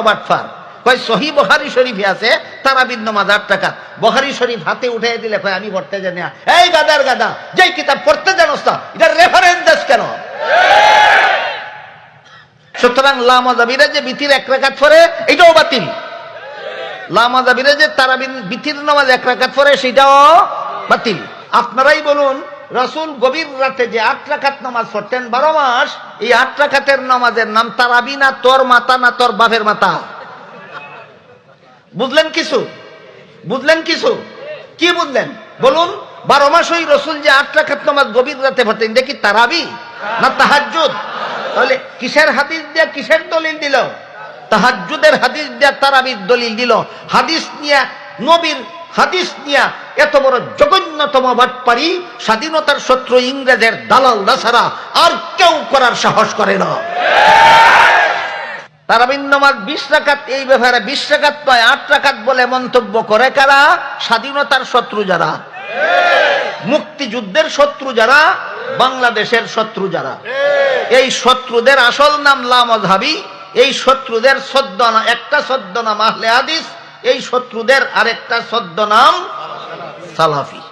বাটফার কয় সহি বুখারী শরীফে আছে তারাবির নামাজ 8 রাকাত। বুখারী শরীফ হাতে উঠাই দিলে কয় আমি পড়তে জানি না। এই গাদার গাদা, যেই কিতাব পড়তে জানোস না এটা রেফারেন্স দেস কেন? সুতরাং লা মাযাবিরা যে বিতির 1 রাকাত পড়ে এটাও বাতিল। লা মাযাবিরা যে তারাবির বিতির নামাজ 1 রাকাত পড়ে সেটাও বাতিল। আপনারাই বলুন, রাসূল গভীর রাতে যে 8 রাকাত নামাজ পড়তেন 12 মাস, এই 8 রাকাতের নামাজের নাম তারাবি না তোর মাথা না তোর বাপের মাথা? বুঝলেন কিছু? বুঝলেন কিছু? কি বুঝলেন বলুন? 12 মাস ওই রাসূল যে 8 রাকাত নামাজ গভীর রাতে পড়তেন, দেখি তারাবি না তাহাজ্জুদ? তাহলে কিসের হাদিস দিয়ে কিসের দলিল দিল? তাহাজ্জুদের হাদিস দিয়ে তারাবির দলিল দিল। হাদিস নিয়ে, নবীর হাদিস নিয়ে এত বড় জঘন্যতম বাটপারি স্বাধীনতার শত্রু ইংরেজের দালাল ছাড়া আর কেউ করার সাহস করে না। তারাবির নামাজ 20 রাকাত, এই ব্যাপারে 20 রাকাত নয় 8 রাকাত বলে মন্তব্য করে কারা? স্বাধীনতার শত্রু যারা, মুক্তিযুদ্ধের শত্রু যারা, বাংলাদেশের শত্রু যারা। এই শত্রুদের আসল নাম লা মাযহাবী। এই শত্রুদের ছদ্মনাম, একটা ছদ্মনাম আহলে হাদিস, এই শত্রুদের আরেকটা ছদ্মনাম সালাফি।